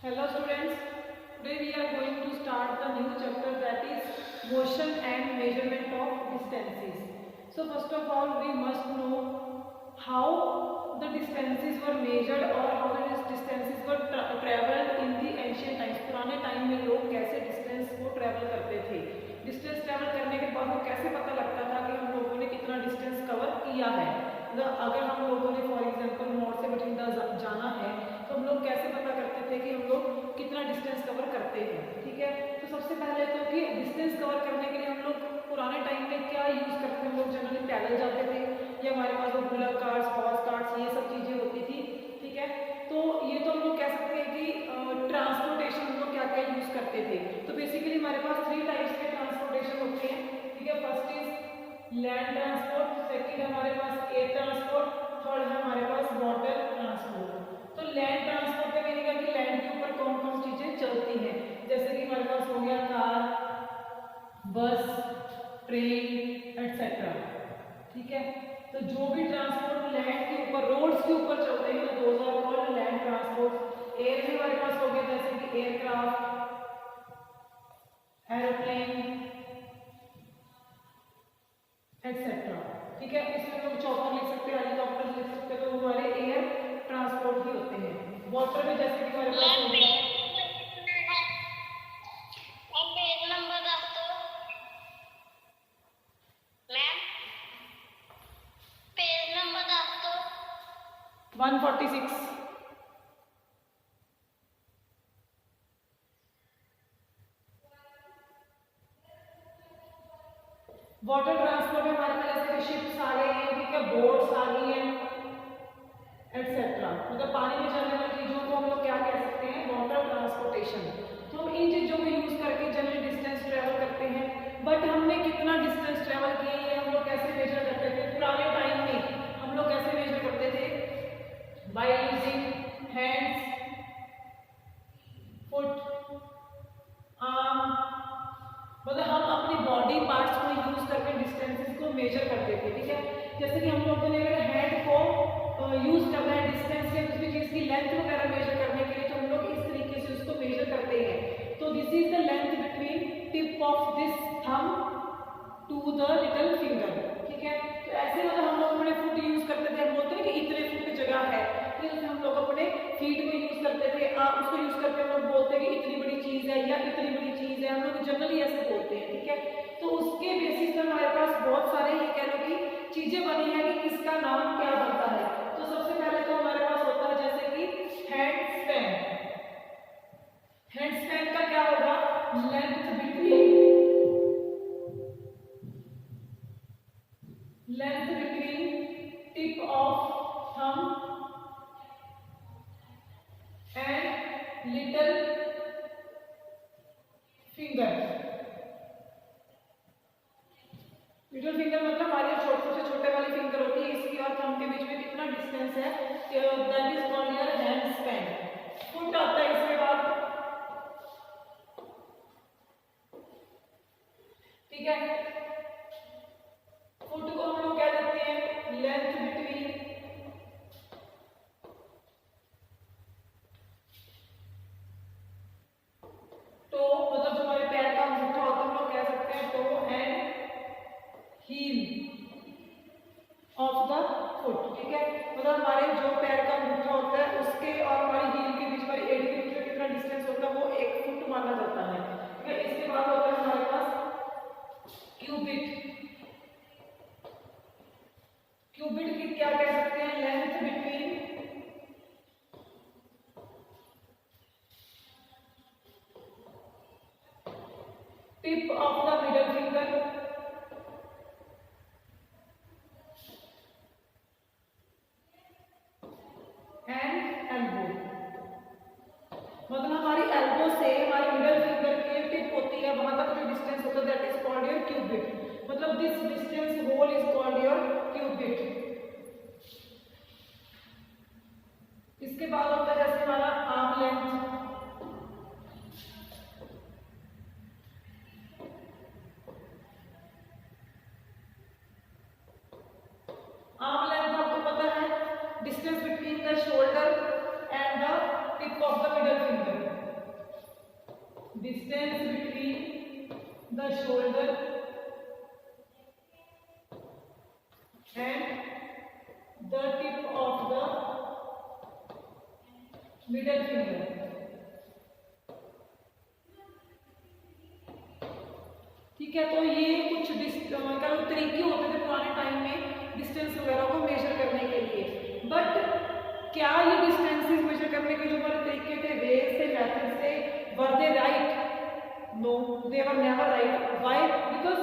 Hello students, today we are going to start the new chapter, that is motion and measurement of distances. So first of all we must know how the distances were measured or how the distances were traveled in the ancient times. पुराने time में लोग कैसे distance को travel करते थे, distance travel करने के बाद वो कैसे पता लगता था कि हम लोगों ने कितना डिस्टेंस कवर किया है। अगर हम लोगों ने फॉर एग्जांपल मोड़ से बठिंडा जाना है तो हम लोग कैसे पता करते थे कि हम लोग कितना डिस्टेंस कवर करते हैं। ठीक है, तो सबसे पहले तो कि डिस्टेंस कवर करने के लिए हम लोग पुराने टाइम में क्या यूज़ करते थे, हम लोग जनरली पैदल जाते थे या हमारे पास वो बुलेट कार्स, हॉर्स कार्स, ये सब चीज़ें होती थी। ठीक है, तो ये तो हम लोग कह सकते हैं कि ट्रांसपोर्टेशन हम लोग क्या क्या यूज़ करते थे। तो बेसिकली हमारे पास 3 टाइप्स के ट्रांसपोर्टेशन होते हैं। ठीक है, first is land transport, second हमारे पास एयर ट्रांसपोर्ट, थर्ड है हमारे पास वाटर ट्रांसपोर्ट। तो लैंड ट्रांसपोर्ट का कहने का कि लैंड के ऊपर कौन कौन चीजें चलती हैं, जैसे कि हमारे पास हो गया कार, बस, ट्रेन एटसेट्रा। ठीक है, तो जो भी ट्रांसपोर्ट लैंड के ऊपर, रोड्स के ऊपर चलते हैं तो those are called land transport. Air में हमारे पास हो गया जैसे कि एयरक्राफ्ट, एरोप्लेन एटसेट्रा। ठीक है, इसमें लोग चॉपर लिख सकते हैं, हेलीकॉप्टर लिख सकते हैं, तो हमारे एयर ट्रांसपोर्ट ही होते हैं। वाटर में जैसे कि हमारे पास हो गया पेज नंबर दस दो मैम, पेज नंबर दस दो 146। वाटर ट्रांसपोर्ट में हमारे पास जैसे शिप्स आ गई हैं, ठीक है, बोट्स आ गई हैं एटसेट्रा। मतलब पानी में चलने वाली चीजों को हम लोग क्या कह सकते हैं, वाटर ट्रांसपोर्टेशन। तो हम इन चीजों को यूज करके जनरली डिस्टेंस ट्रेवल करते हैं। बट हमने कितना डिस्टेंस ट्रेवल किया ये हम लोग कैसे मेजर करते थे पुराने टाइम में, हम लोग कैसे मेजर करते थे, by using hands, foot, arm, मतलब हम अपनी बॉडी पार्ट्स को यूज करके डिस्टेंसेस को मेजर करते थे। ठीक है, जैसे कि हम लोगों ने अगर हैंड को यूज करना है डिस्टेंस या किसी चीज की लेंथ वगैरह मेजर करने के लिए, तो हम लोग इस तरीके से उसको मेजर करते हैं। तो this is the length between tip of this thumb to the little finger. ठीक है, तो ऐसे मतलब हम लोग अपने फुट यूज करते थे, हम बोलते हैं कि इतने फुट जगह है, तो इसमें हम लोग अपने फीट को यूज करते थे। उसको यूज करके हम लोग बोलते हैं कि इतनी बड़ी चीज है या इतनी बड़ी चीज है, हम लोग जनरली ऐसे बोलते हैं। ठीक है, तो उसके बेसिस पर हमारे पास बहुत सारे ये कह लो कि चीजें बनी है कि किसका नाम क्या बनता है। तो सबसे पहले तो हमारे पास होता है जैसे कि हैंड स्पैन। हैंड स्पैन का क्या होगा, length between tip of thumb and little finger. Little finger मतलब हमारी छोटे से छोटे वाली फिंगर होती है, इसकी और थंब के बीच में कितना डिस्टेंस है, that is called your hand span. Foot आता है इसके बाद। ठीक है, फुट को हम लोग क्या कहते हैं, लेंथ बिटवीन टो, मतलब जो हमारे पैर का अंगूठा होता है हम लोग कह सकते हैं toe and heel of the foot. ठीक है, मतलब हमारे जो पैर का अंगूठा होता है उसके और हमारी हील के बीच, हमारी एड़ी के बीच में कितना डिस्टेंस होता है, वो 1 फुट माना जाता है। ठीक है, इसके बाद होता है हमारे पास क्यूबिट। क्यूबिट की क्या कह सकते हैं, length between tip of the middle finger and elbow. मतलब हमारी एल्बो से हमारी मिडल फिंगर की टिप होती है, वहां तक जो डिस्टेंस होता है that is called your cubit. मतलब this distance whole is called your cubit. इसके बाद होता है जैसे हमारा आर्म लेंथ। आर्म लेंथ आपको पता है, distance between the shoulder and the tip of the middle finger. the shoulder and the tip of the middle finger। ठीक है, तो ये कुछ तरीके होते थे पुराने टाइम में डिस्टेंस वगैरह को मेजर करने के लिए। बट क्या ये डिस्टेंसेस मेजर करने के जो हमारे तरीके थे, वेज थे, मेथड्स थे, were they right? No, they were never right. Why? Because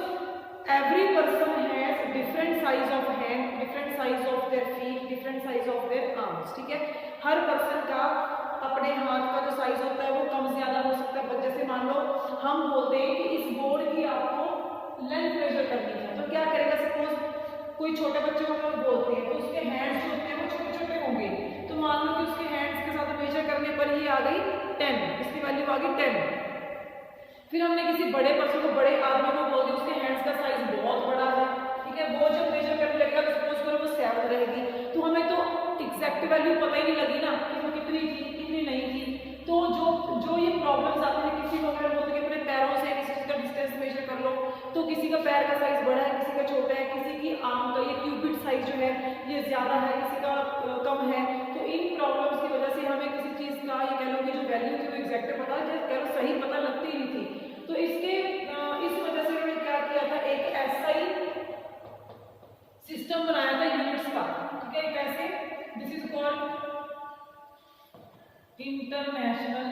every person has different size of hand, different size of their feet, different size of their arms. ठीक है, हर पर्सन का अपने हाथ का जो साइज होता है वो कम ज्यादा हो सकता है। जैसे मान लो हम बोलते हैं कि इस बोर्ड की आपको लेंथ मेजर करनी है, तो क्या करेगा? सपोज कोई छोटे बच्चे को हम बोलते हैं तो उसके हैंड्स जो होते हैं वो छोटे छोटे होंगे, तो मान लो कि उसके हैंड्स के साथ मेजर करने पर ही आ गई 10, इसकी वैल्यू आ गई 10। फिर हमने किसी बड़े पर्सन को, बड़े आदमी को बोल दिया, उसके हैंड्स का साइज बहुत बड़ा है। ठीक है, वो जब मेजर करने लगेगा तो सपोज करो वो 7 रहेगी, तो हमें तो एग्जैक्ट वैल्यू पता ही नहीं लगी ना कि वो कितनी थी कितनी नहीं थी। तो जो ये प्रॉब्लम्स आते हैं, किसी को अगर बोलते हैं कि अपने पैरों से किसी चीज का डिस्टेंस मेजर कर लो, तो किसी का पैर का साइज बड़ा है, किसी का छोटा है, किसी की आर्म का ये क्यूबिट साइज जो है ये ज्यादा है, किसी का कम है। तो इन प्रॉब्लम्स की वजह से हमें किसी चीज का ये कह लो कि जो वैल्यू थी वो एग्जैक्ट पता कह लो सही पता लगती ही नहीं थी। तो इसके इस वजह से उन्होंने क्या किया था, एक ऐसा ही सिस्टम बनाया था यूनिट्स का। ठीक है, कैसे? This is called international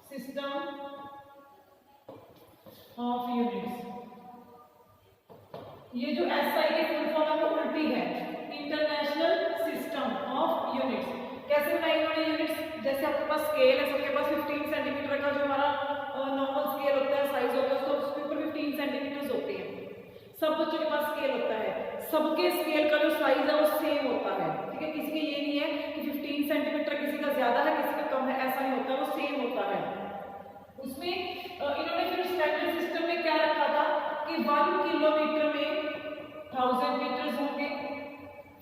system of units. ये जो एसआई की फुल फॉर्म है वो उल्टी है, इंटरनेशनल सिस्टम ऑफ यूनिट्स। कैसे बनाई उन्होंने यूनिट्स? जैसे आपके पास स्केल है, सबके पास 15 सेंटीमीटर का जो हमारा नॉर्मल स्केल होता है, साइज होता है, तो उसके ऊपर 15 सेंटीमीटर होते हैं। सब बच्चों के पास स्केल होता है, सबके स्केल का जो साइज है वो सेम होता है। ठीक है, किसी के ये नहीं है कि 15 सेंटीमीटर किसी का ज्यादा है किसी का कम है, ऐसा नहीं होता, वो सेम होता है। उसमें इन्होंने फिर स्टैंडर्ड सिस्टम में क्या रखा था कि 1 किलोमीटर में 1000 मीटर्स होंगे,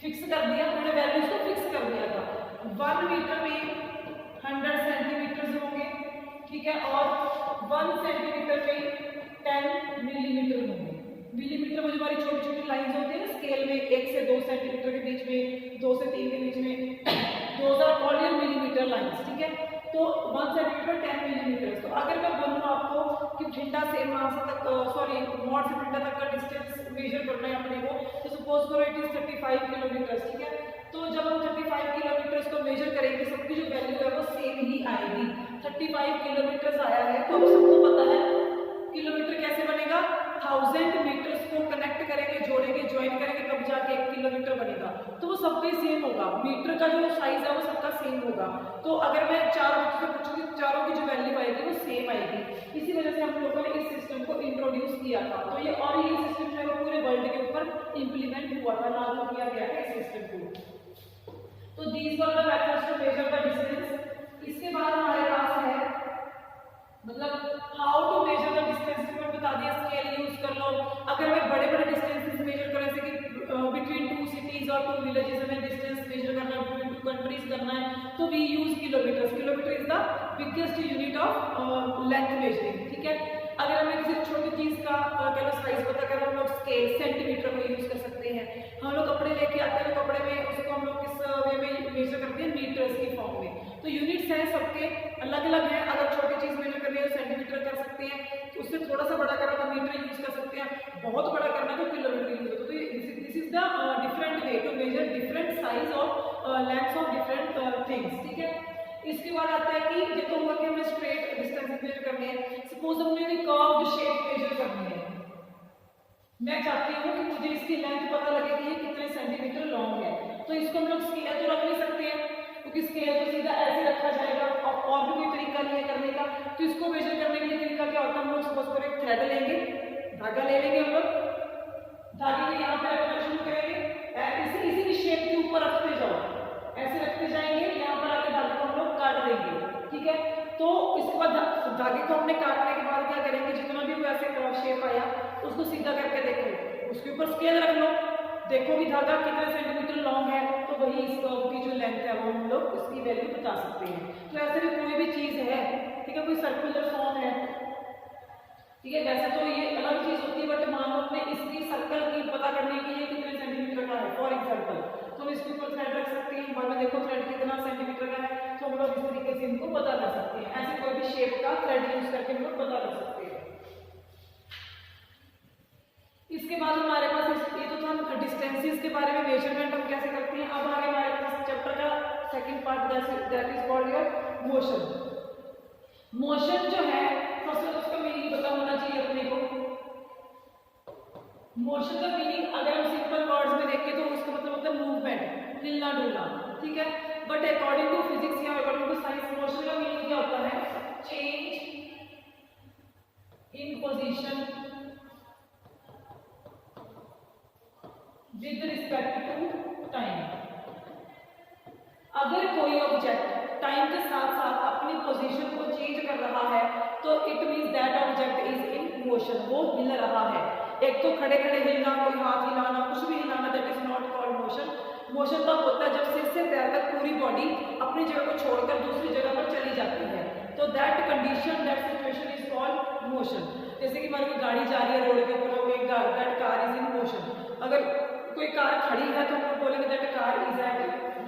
फिक्स कर दिया उन्होंने, वैल्यूज को फिक्स कर दिया था। 1 मीटर में 100 सेंटीमीटर होंगे। ठीक है, और 1 सेंटीमीटर में 10 मिलीमीटर होंगे। मिलीमीटर में जो हमारी छोटी छोटी लाइंस होती है ना स्केल में, 1 से 2 सेंटीमीटर के बीच में, 2 से 3 के बीच में, those are called your millimetre lines. ठीक है, तो 1 सेंटीमीटर 10 मिलीमीटर। तो अगर मैं बोलूँ आपको कि ठंडा से वहां से तक सॉरी मॉड से ठंडा तक का डिस्टेंस मेजर करना है अपने को, तो सपोज करो इट इज 35 किलोमीटर। ठीक है, तो जब हम 35 किलोमीटर को मेजर करेंगे सबकी जो वैल्यू है वो सेम ही आएगी। 35 किलोमीटर आया है, तो अब सबको पता है किलोमीटर कैसे बनेगा, 1000 मीटर्स को कनेक्ट करेंगे, जोड़ेंगे, ज्वाइन करेंगे, तब जाके 1 किलोमीटर बनेगा। तो वो सबके सेम होगा, मीटर का जो साइज है वो सबका सेम होगा। तो अगर मैं चारों बच्चों से पूछूंगी, चारों की जो वैल्यू आएगी वो सेम आएगी। इसी वजह से हम लोगों ने इस सिस्टम को इंट्रोड्यूस किया था। तो ये और ये सिस्टम जो है वो पूरे वर्ल्ड के ऊपर इंप्लीमेंट हुआ था, लागू किया गया था इस सिस्टम को। तो these were the methods to measure the distance. इसके बाद हमारे पास है मतलब how to measure the distance. मैंने बता दिया स्केल यूज कर लो। अगर मैं बड़े बड़े डिस्टेंसेस मेजर करें, जैसे कि बिटवीन 2 सिटीज और 2 विलेजेस हमें डिस्टेंस मेजर करना है, बिटवीन 2 कंट्रीज करना है, तो we use kilometre. Kilometre is the biggest unit of length measuring. ठीक है, अगर हमें किसी छोटी चीज का कह लो साइज पता करना, हम लोग स्केल सेंटीमीटर को यूज कर सकते हैं। हम लोग कपड़े लेके आते हैं तो कपड़े में उसको हम लोग किस वे में मेजर करते हैं, मीटर्स की फॉर्म में। तो यूनिट्स हैं सबके अलग अलग हैं। अगर छोटी चीज मेजर करनी है तो सेंटीमीटर कर सकते हैं, उससे थोड़ा सा बड़ा करना तो मीटर यूज कर सकते हैं, बहुत बड़ा करना तो किलोमीटर यूज होता है। तो this is the different way to measure different size of lengths of different things. ठीक है, इसके बाद आता है कि ये तो हुआ कि हमें स्ट्रेट डिस्टेंस मेजर करनी है। सपोज हमने कोई कर्व्ड शेप मेजर करनी है, मैं चाहती हूँ कि मुझे इसकी लेंथ पता लगे कि ये कितने सेंटीमीटर लॉन्ग है, तो इसको हम लोग स्केल तो रख नहीं सकते हैं क्योंकि स्केल तो सीधा ऐसे रखा जाएगा और भी कोई तरीका नहीं है करने का। तो इसको मेजर करने के लिए तरीका क्या होता है, हम लोग सपोज करो एक थ्रेड लेंगे, धागा ले लेंगे, हम लोग धागे को यहाँ पे रखना शुरू करेंगे, इसी की शेप के ऊपर रखते जाओ, ऐसे रखते जाएंगे, यहाँ पर आके धागे को हम लोग काट देंगे। ठीक है, तो इसके बाद धागे को हमने काटने के बाद क्या करेंगे, जितना भी वैसे शेप आया उसको सीधा करके देखो, उसके ऊपर स्केल रख लो, देखो कि धागा कितने सेंटीमीटर लॉन्ग है, तो वही इस कर्व की जो लेंथ है वो हम लोग इसकी वैल्यू बता सकते हैं। तो ऐसे भी कोई भी चीज है, ठीक है, कोई सर्कुलर फॉर्म है, ठीक है, वैसे तो ये अलग चीज होती है, बट मान लो अपने इसकी सर्कल की पता करने के लिए कितने सेंटीमीटर का है फॉर एग्जांपल, तो हम इसके ऊपर थ्रेड रख सकते हैं, बाद में देखो थ्रेड कितना सेंटीमीटर का है, तो हम लोग इस तरीके से इनको पता कर सकते हैं। ऐसे कोई भी शेप का थ्रेड यूज करके हम लोग पता कर सकते हैं। इसके बाद हमारे पास ये तो था डिस्टेंसेस के बारे में, मेजरमेंट हम कैसे करते हैं। अब आगे हमारे पास चैप्टर का second part that is called your motion. Motion जो है फर्स्ट उसका मीनिंग पता होना चाहिए अपने को। मोशन का मीनिंग अगर हम सिंपल वर्ड्स में देखें तो उसका मतलब होता है मूवमेंट, हिलना डुलना, ठीक है। बट अकॉर्डिंग टू फिजिक्स या अकॉर्डिंग टू साइंस मोशन का मीनिंग क्या होता है? Change in position with respect to time. अगर कोई ऑब्जेक्ट टाइम के साथ साथ अपनी पोजीशन को चेंज कर रहा है तो it means that object is in motion, वो हिल रहा है। एक तो खड़े खड़े हिलना, कोई हाथ हिलाना, कुछ भी हिलाना, that is not called motion. Motion तब होता है जब सिर से पैर तक पूरी बॉडी अपनी जगह को छोड़कर दूसरी जगह पर चली जाती है, तो that condition, that situation is called motion. जैसे कि हमारी गाड़ी जा रही है रोड के ऊपर, that car is in motion. अगर कोई कार खड़ी है तो हम बोलेंगे that car is at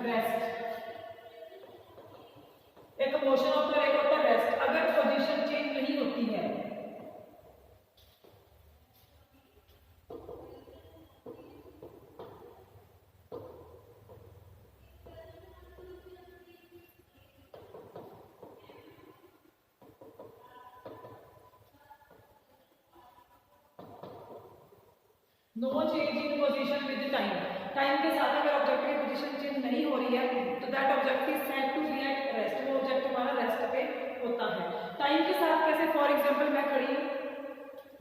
rest. एक मोशन होता है, एक होता है रेस्ट। अगर पोजीशन चेंज नहीं होती है, no change in position with time. Time के साथ अगर ऑब्जेक्ट की पोजीशन चेंज नहीं हो रही है तो that object is said to be at rest, वो ऑब्जेक्ट हमारा रेस्ट पे होता है। टाइम के साथ कैसे? फॉर एग्जांपल मैं खड़ी हूं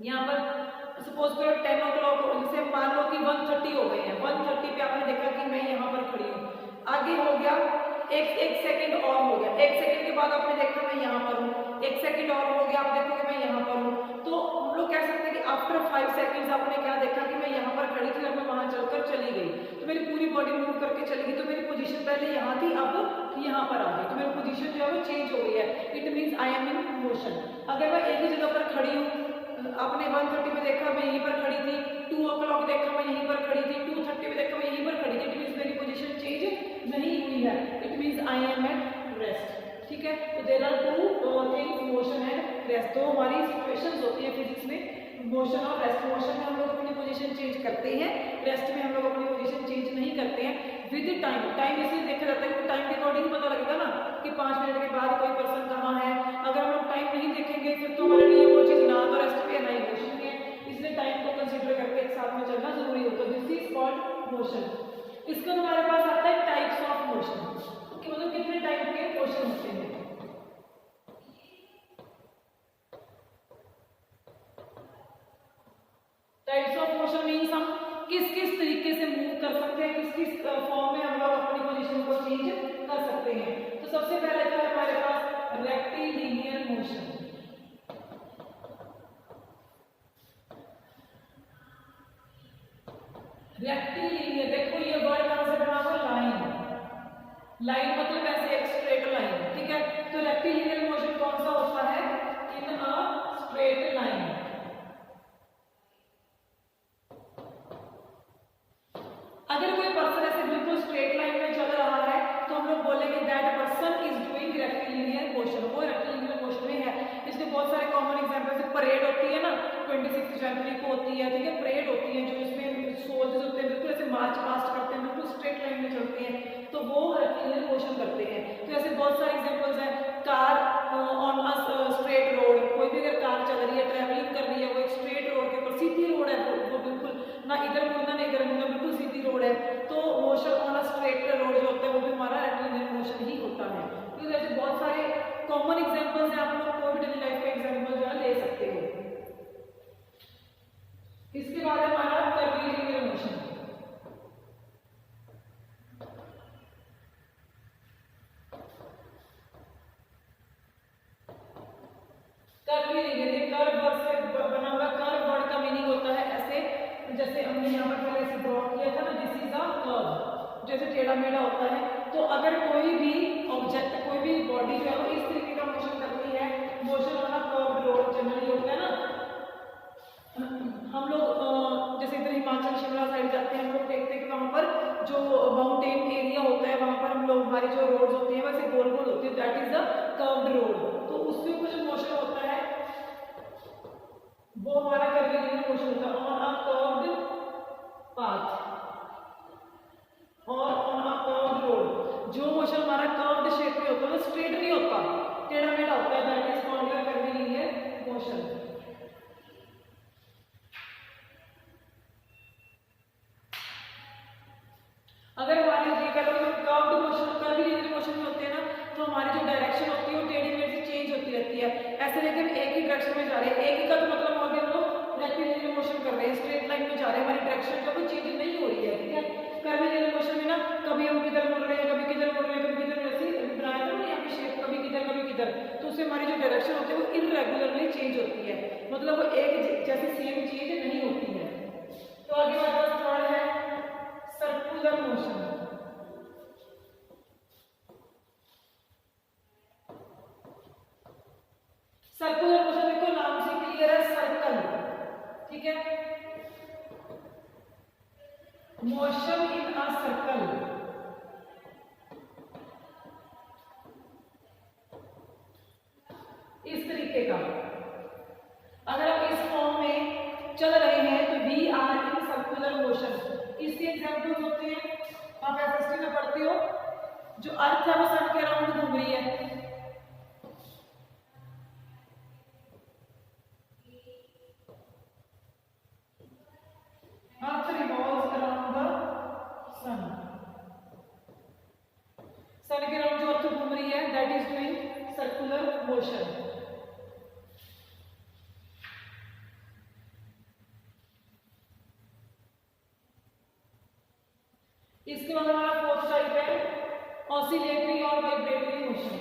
यहाँ पर, सपोज करो 10 o'clock, जैसे मान लो कि 1:30 हो गए हैं, 1:30 पे आपने देखा कि मैं यहाँ पर खड़ी हूँ, आगे हो गया एक सेकंड और हो गया, एक सेकंड के बाद आपने देखा मैं यहाँ पर हूँ, एक सेकंड और हो गया, आप देखोगे मैं यहाँ पर हूँ, तो हम लोग कह सकते हैं कि आफ्टर 5 सेकंड्स आपने क्या देखा कि मैं यहाँ पर खड़ी थी और मैं वहां चलकर चली गई, तो मेरी पूरी बॉडी मूव करके चली गई, तो मेरी पोजीशन पहले यहाँ थी अब यहाँ पर आ गई, तो मेरी पोजीशन जो है वो चेंज हो गई है। It means I M in motion. अगर मैं एक ही जगह पर खड़ी हूँ, आपने 1:30 में देखा मैं यहीं पर खड़ी थी, 2 o'clock देखा मैं यहीं पर खड़ी थी, 2:30 में देखा मैं यहीं पर खड़ी थी, इट मीन्स मेरी पोजीशन चेंज नहीं हुई है, it means I am at rest. ठीक है, तो there are two things, motion and rest. तो हमारी सिचुएशंस होती है फिजिक्स में, मोशन और रेस्ट। मोशन में हम लोग अपनी पोजीशन चेंज करते हैं, रेस्ट में हम लोग अपनी पोजीशन चेंज नहीं करते हैं। विद टाइम, टाइम इसलिए देखा जाता है कि टाइम के अकॉर्डिंग पता लगेगा ना कि 5 मिनट के बाद कोई पर्सन कहाँ है। अगर हम लोग टाइम नहीं देखेंगे फिर तो हमारे लिए वो चीज ना तो रेस्ट पे है ना ही मोशन में है, इसलिए टाइम को कंसीडर करके एक साथ में चलना जरूरी होता है। This is called motion. इसके बाद हमारे पास आता है टाइप्स ऑफ मोशन, कि मतलब कितने टाइप के मोशन होते हैं। टाइप्स ऑफ मोशन मीन्स हम किस किस तरीके से मूव कर सकते हैं, किस किस फॉर्म में हम लोग अपनी पोजीशन को चेंज कर सकते हैं। तो सबसे पहले तो है हमारे पास रेक्टिलिनियर मोशन। रेक्टिलिनियर, देखो ये वर्ड कहां से बना हुआ? लाइन। लाइन मतलब ऐसे एक स्ट्रेट लाइन, ठीक है। तो रेक्टिलिनियर मोशन कौन सा होता है? इन अ स्ट्रेट लाइन। अगर कोई पर्सन ऐसे बिल्कुल स्ट्रेट लाइन में चल रहा है तो हम लोग बोलेंगे that person is doing rectilinear motion, वो रेक्टिलिनियर मोशन में है। इसके बहुत सारे कॉमन एग्जांपल है, परेड होती है ना 26 जनवरी को होती है, ठीक है, परेड होती है जो इसमें सोल्जर्स होते हैं बिल्कुल ऐसे मार्च पास्ट करते हैं, बिल्कुल स्ट्रेट लाइन में चलते हैं, तो वो रेक्टिलिनियर मोशन करते हैं। तो ऐसे बहुत सारे एग्जांपल्स हैं। Car on a straight road, कोई भी अगर कार चल रही है, ट्रैवलिंग कर रही है, वो एक स्ट्रेट रोड के ऊपर, सीधी रोड है, वो बिल्कुल ना इधर मुड़ना ना इधर मुड़ना, बिल्कुल सीधी रोड है, तो motion on a straight road जो होता है वो भी हमारा रेक्टिलिनियर मोशन ही होता है। तो ऐसे बहुत सारे कॉमन एग्जांपल्स हैं, आप लोग कोई भी डेली लाइफ का एग्जांपल जो है ले सकते हो। इसके बाद हमारा curvilinear motion. Curvilinear, curve word से बना हुआ। कर्व वर्ड का मीनिंग होता है ऐसे, जैसे हमने यहाँ पर पहले ऐसे ड्रॉ किया था ना, दिस इज अ कर्व, जैसे टेढ़ा मेढ़ा होता है। तो अगर कोई भी ऑब्जेक्ट, कोई भी बॉडी जो है वो इस तरीके का मोशन करती है, मोशन वाला कर्व रोड जनरली होता है ना, माउंटेन एरिया होता है, वहां पर हम लोग हमारी जो रोड्स होती हैं वैसे गोल गोल होती है, that is the curved road. तो उसके ऊपर जो मोशन होता है वो हमारा कर्वीलिनियर मोशन होता है ऑन अ कर्व्ड पाथ और ऑन अ कर्व्ड रोड। जो मोशन हमारा कर्व्ड शेप में होता है वो स्ट्रेट नहीं होता, टेढ़ा मेढ़ा होता है, that is called your curvilinear motion. अगर हमारी ये कह लो कर्व्ड मोशन कर्वीलिनियर मोशन में होते हैं ना, तो हमारी जो डायरेक्शन होती है वो टेढ़ी मेढ़ी से चेंज होती रहती है। ऐसे नहीं कि हम एक ही डायरेक्शन में जा रहे हैं, एक ही का तो मतलब हो गया हम लोग रेक्टिलिनियर मोशन कर रहे हैं, स्ट्रेट लाइन में जा रहे हैं, हमारी डायरेक्शन का कोई चेंज नहीं हो रही है, ठीक है। कर्वीलिनियर मोशन में ना कभी हम किधर मुड़ रहे हैं, कभी किधर मुड़ रहे हैं, कभी किधर, ऐसे बनाया था ना यहाँ पे शेप, कभी किधर कभी किधर, तो उससे हमारी जो डायरेक्शन होती है वो इनरेगुलरली चेंज होती है, मतलब वो एक जैसे सेम चेंज नहीं होती है। तो आगे हमारे पास थर्ड है सर्कुलर मोशन। सर्कुलर मोशन देखो नाम से क्लियर है, सर्कल, ठीक है, मोशन इन अ सर्कल। इस तरीके का अगर आप इस फॉर्म में चल रहे हैं तो we are in circular motion. इसके एग्जांपल्स होते हैं, आप एसएसटी में पढ़ते हो, जो अर्थ है वो सन के अराउंड घूम रही है, अर्थ रिवॉल्व्स अराउंड द सन, सन के अराउंड जो अर्थ घूम रही है that is doing circular motion. इसके बाद हमारा फोर्थ टाइप है ऑसिलेटरी और वाइब्रेटरी मोशन।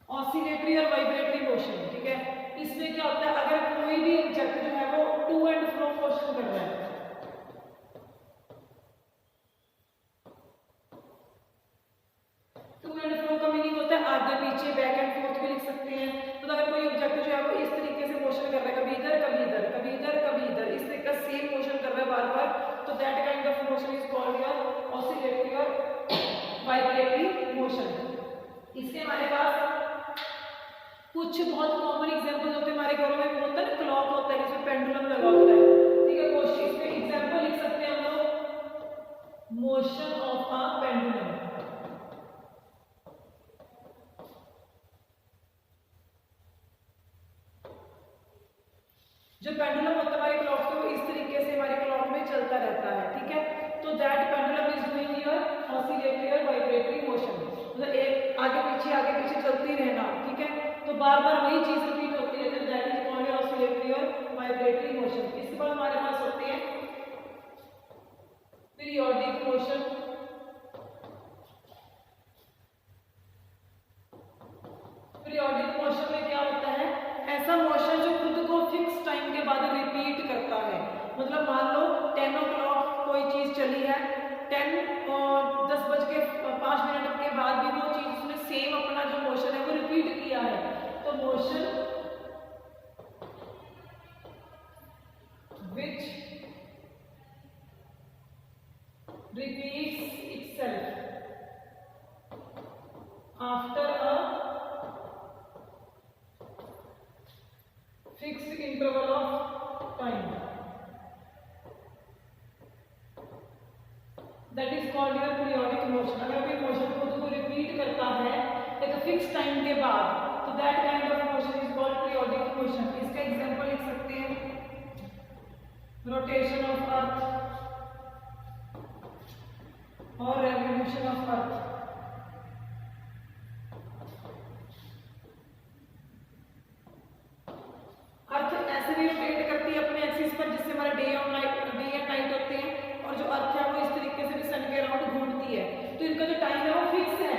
ऑसिलेटरी और वाइब्रेटरी मोशन, ठीक है, इसमें क्या होता है, अगर कोई भी ऑब्जेक्ट जो है वो टू एंड फ्रो मोशन कर रहा है, टू एंड फ्रो का मीनिंग होता है आगे पीछे, बैक एंड फोर्थ भी लिख सकते हैं। तो अगर कोई ऑब्जेक्ट जो है वो इस तरीके से मोशन कर रहा है, कभी इधर कभी इधर, कभी इधर कभी इधर, इस तरीके का सेम मोशन कर रहा है बार बार, तो that kind of motion is called your oscillatory और वाइब्रेटरी मोशन। इसके हमारे पास कुछ बहुत कॉमन एग्जांपल्स होते हैं हमारे घरों में, वो होता है ना क्लॉक होता है जिसमें पेंडुलम लगा होता है, ठीक है, कोशिश पे एग्जांपल लिख सकते हैं हम लोग, मोशन ऑफ अ पेंडुलम। जो पेंडुलम होता है हमारे क्लॉक के, वो इस तरीके से हमारे क्लॉक में चलता रहता है, ठीक है, तो that pendulum is doing your oscillatory और वाइब्रेटरी मोशन, मतलब एक आगे पीछे चलती रहना, ठीक है, तो बार बार वही चीज रिपीट होती है, that is called your oscillatory और वाइब्रेटरी मोशन। इसके बाद हमारे पास होते हैं पीरियोडिक मोशन। पीरियोडिक मोशन में क्या होता है, ऐसा मोशन जो खुद को फिक्स टाइम के बाद रिपीट करता है, मतलब मान लो 10 o'clock कोई चीज चली है, 10:05 के बाद भी वो चीज उसने सेम अपना जो मोशन है वो रिपीट किया है, तो motion which repeats itself after a fixed interval of time, that is called your periodic motion। अगर कोई मोशन खुद को रिपीट करता है एक फिक्स टाइम के बाद, तो that kind of motion is called periodic motion. इसका एग्जांपल लिख सकते हैं, रोटेशन ऑफ अर्थ और रेवोल्यूशन ऑफ अर्थ। अर्थ ऐसे भी रोटेट करती है अपने एक्सिस पर, जिससे हमारे डे एंड नाइट होते हैं, और जो अर्थ है वो इस तरीके से भी सन के अराउंड घूमती है, तो इनका जो टाइम है वो फिक्स है,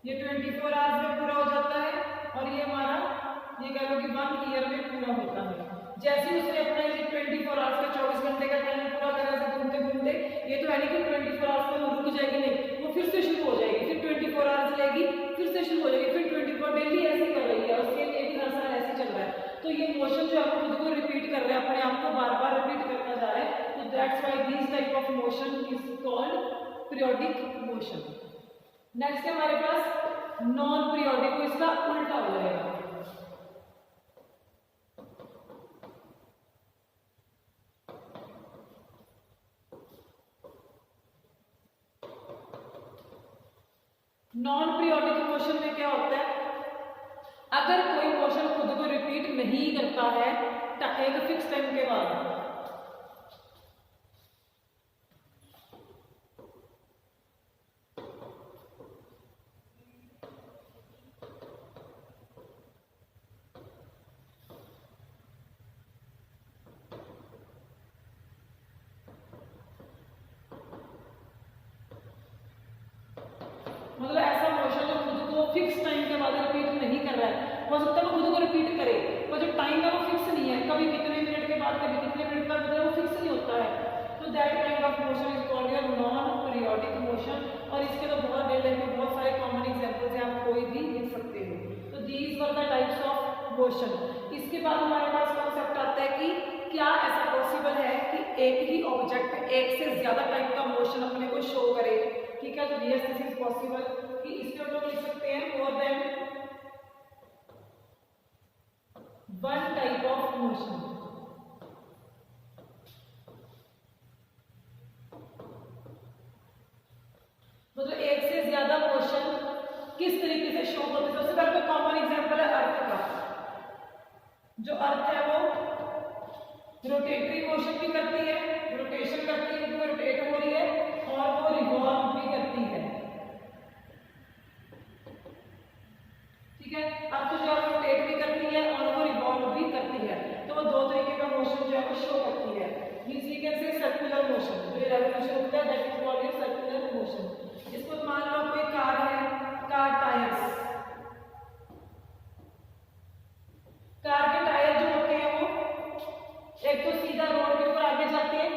ये 24 आवर्स में पूरा हो जाता है, और ये हमारा ये कह लो कि 1 ईयर में पूरा होता है। जैसे उसने अपना ये 24 आवर्स का 24 घंटे का टाइम पूरा करा, घूमते घूमते, ये तो है नहीं कि 24 आवर्स में वो रुक जाएगी, नहीं, वो फिर से शुरू हो जाएगी। फिक्सेशन हो जाएगी, फिर 24 डेली ऐसे कर रही है और सेम ये भी हर साल ऐसे चल रहा है, तो ये मोशन जो है वो खुद को रिपीट कर रहा है, अपने आप को बार बार रिपीट करता जा रहा है, तो that's why this type of motion is called periodic motion. Next है हमारे पास नॉन पीरियोडिक, तो इसका उल्टा हो जाएगा। नॉन पीरियोडिक मोशन में क्या होता है, अगर कोई मोशन खुद को रिपीट नहीं करता है एक फिक्स टाइम के बाद, मतलब ऐसा मोशन जो खुद को फिक्स टाइम के बाद रिपीट नहीं कर रहा है, हो सकता है वो खुद को रिपीट करे पर जो टाइम है वो फिक्स नहीं है, कभी कितने मिनट के बाद कभी कितने मिनट बाद, मतलब वो फिक्स नहीं होता है, तो that kind of motion is called your non periodic motion. और इसके तो बहुत डेट टाइप के बहुत सारे कॉमन एग्जांपल्स हैं, आप कोई भी लिख सकते हो। तो these were the types of motion. इसके बाद हमारे पास कॉन्सेप्ट आता है कि क्या ऐसा पॉसिबल है कि एक ही ऑब्जेक्ट एक से ज्यादा टाइप का मोशन अपने को शो करे, ठीक है, तो यस दिस इज पॉसिबल, कि इसके ऊपर लिख सकते हैं मोर than one type of motion. मतलब एक से ज्यादा मोशन किस तरीके से शो होते हैं। सबसे पहले तो कॉमन एग्जांपल है अर्थ का, जो अर्थ है वो रोटेटरी मोशन भी करती है, रोटेशन करती है, वो रोटेट हो रही है, और वो रिवॉल्व भी करती है, ठीक है। अर्थ जो है रोटेट भी करती है और वो रिवॉल्व भी करती है, तो वो दो तरीके का मोशन जो है वो शो करती है। Means we can say circular motion, जो ये रेवोल्यूशन होता है that is called circular motion. इसको मान लो कोई कार है, कार टायर्स, कार के टायर जो होते हैं वो एक तो सीधा रोड के ऊपर आगे जाते हैं,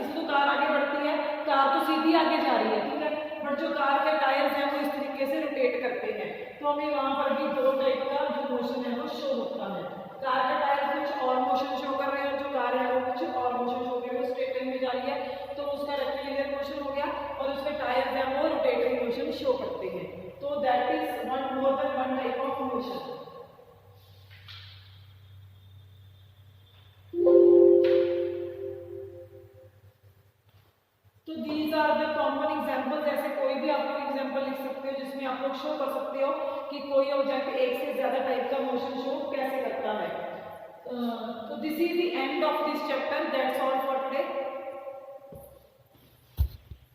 इससे तो कार आगे बढ़ती है, कार तो सीधी आगे जा रही है, ठीक है, बट जो कार के टायर्स हैं वो इस तरीके से रोटेट करते हैं, तो हमें वहां पर भी दो टाइप का जो मोशन है वो शो होता है। कार के टायर कुछ और मोशन शो कर रहे हैं, जो कार है वो कुछ और मोशन शो कर रही है, स्ट्रेट लाइन में जा रही है, तो उसका रेक्टेंगुलर मोशन हो गया, और उसके टायर्स हैं वो रोटेटरी मोशन शो करते हैं, तो that is one more than one type of motion. तो these are the common examples, ऐसे कोई भी आप लोग एग्जांपल लिख सकते हो जिसमें आप लोग शो कर सकते हो कि कोई ऑब्जेक्ट एक से ज्यादा टाइप का मोशन शो कैसे करता है। तो this is the end of this chapter, that's all